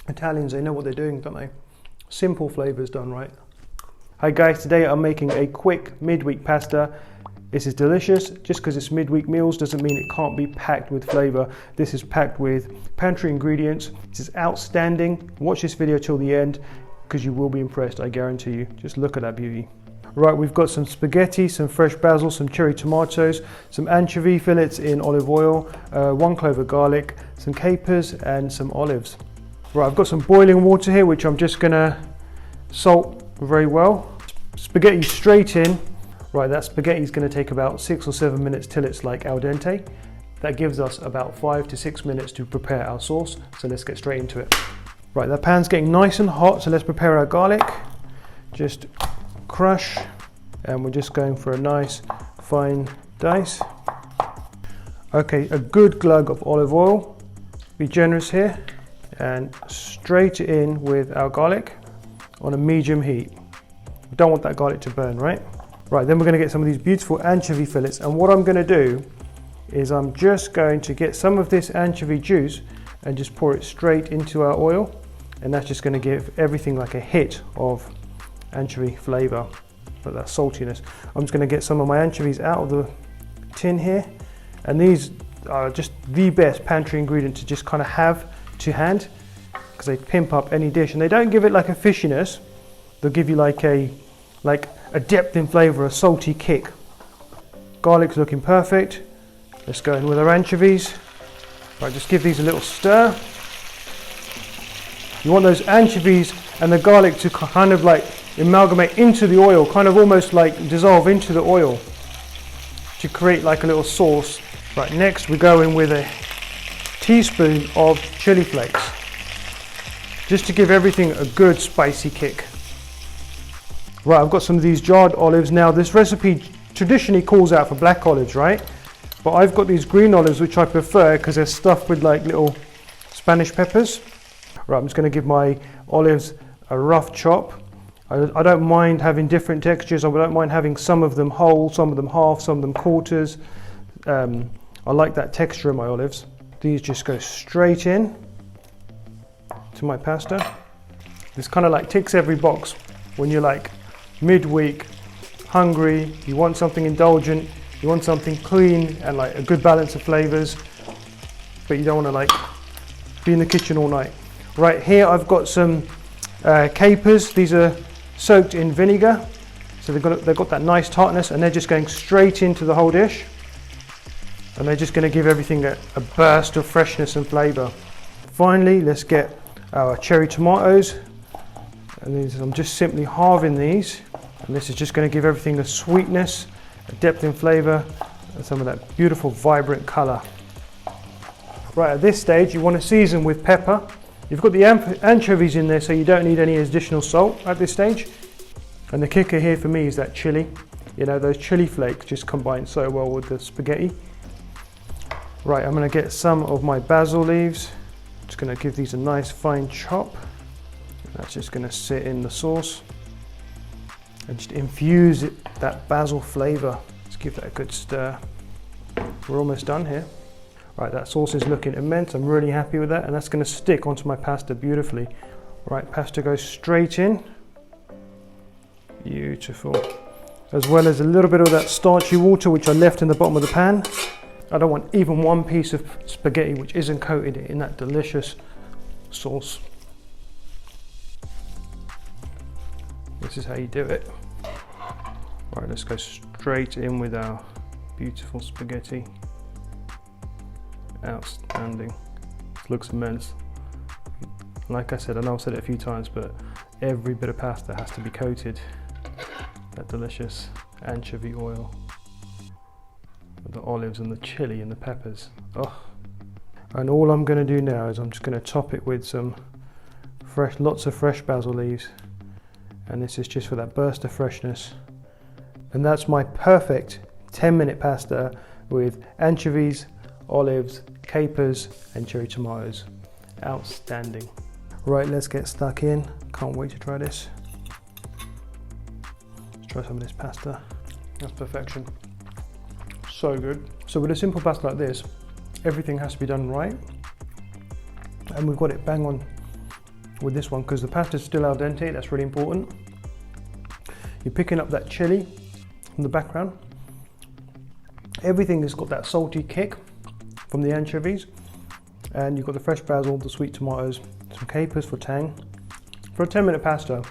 Italians, they know what they're doing, don't they? Simple flavors done right. Hi guys, today I'm making a quick midweek pasta. This is delicious. Just because it's midweek meals doesn't mean it can't be packed with flavor. This is packed with pantry ingredients. This is outstanding. Watch this video till the end because you will be impressed, I guarantee you. Just look at that beauty. Right, we've got some spaghetti, some fresh basil, some cherry tomatoes, some anchovy fillets in olive oil, 1 clove of garlic, some capers and some olives. Right, I've got some boiling water here which I'm just gonna salt very well. Spaghetti straight in. Right, that spaghetti is gonna take about 6 or 7 minutes till it's like al dente. That gives us about 5 to 6 minutes to prepare our sauce. So let's get straight into it. Right, the pan's getting nice and hot, so let's prepare our garlic. Just crush, and we're just going for a nice fine dice. Okay, a good glug of olive oil. Be generous here, and straight in with our garlic on a medium heat. We don't want that garlic to burn, right? Right, then we're going to get some of these beautiful anchovy fillets, and what I'm going to do is I'm just going to get some of this anchovy juice and just pour it straight into our oil, and that's just going to give everything like a hit of anchovy flavor, but that saltiness. I'm just going to get some of my anchovies out of the tin here, and these are just the best pantry ingredient to just kind of have to hand because they pimp up any dish, and they don't give it like a fishiness. They'll give you like a depth in flavor, a salty kick. Garlic's looking perfect. Let's go in with our anchovies. Right, just give these a little stir. You want those anchovies and the garlic to kind of like amalgamate into the oil, kind of almost like dissolve into the oil to create like a little sauce. Right, next we go in with a teaspoon of chili flakes, just to give everything a good spicy kick. Right, I've got some of these jarred olives. Now this recipe traditionally calls out for black olives, right? But I've got these green olives which I prefer because they're stuffed with like little Spanish peppers. Right, I'm just going to give my olives a rough chop. I don't mind having different textures. I don't mind having some of them whole, some of them half, some of them quarters. I like that texture of my olives. These just go straight in to my pasta. This kind of like ticks every box when you're like midweek, hungry, you want something indulgent, you want something clean and like a good balance of flavors, but you don't want to like be in the kitchen all night. Right, here I've got some capers. These are soaked in vinegar, so they've got that nice tartness, and they're just going straight into the whole dish, and they're just going to give everything a burst of freshness and flavor. Finally, let's get our cherry tomatoes, and these, I'm just simply halving these, and this is just going to give everything a sweetness, a depth in flavor, and some of that beautiful vibrant color. Right, at this stage you want to season with pepper. You've got the anchovies in there, so you don't need any additional salt at this stage. And the kicker here for me is that chili. You know, those chili flakes just combine so well with the spaghetti. Right, I'm going to get some of my basil leaves. Just going to give these a nice fine chop. That's just going to sit in the sauce and just infuse that basil flavor. Let's give that a good stir. We're almost done here. Right, that sauce is looking immense. I'm really happy with that, and that's going to stick onto my pasta beautifully. Right, pasta goes straight in. Beautiful. As well as a little bit of that starchy water which I left in the bottom of the pan. I don't want even one piece of spaghetti which isn't coated in that delicious sauce. This is how you do it. Right, let's go straight in with our beautiful spaghetti. Outstanding. This looks immense. Like I said, I know I've said it a few times, but every bit of pasta has to be coated that delicious anchovy oil with the olives and the chili and the peppers. Oh. And all I'm going to do now is I'm just going to top it with some lots of fresh basil leaves, and this is just for that burst of freshness. And that's my perfect 10-minute pasta with anchovies, olives, capers and cherry tomatoes. Outstanding. Right, let's get stuck in. Can't wait to try this. Let's try some of this pasta. That's perfection. So good. So with a simple pasta like this, everything has to be done right, and we've got it bang on with this one because the pasta's still al dente. That's really important. You're picking up that chili from the background. Everything has got that salty kick from the anchovies, and you've got the fresh basil, the sweet tomatoes, some capers for tang. For a 10-minute pasta,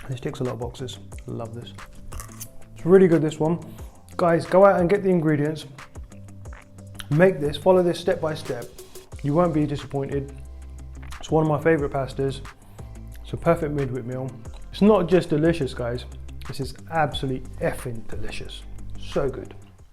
this ticks a lot of boxes. Love this. It's really good, this one. Guys, go out and get the ingredients. Make this, follow this step by step. You won't be disappointed. It's one of my favorite pastas. It's a perfect midweek meal. It's not just delicious, guys. This is absolutely effing delicious. So good.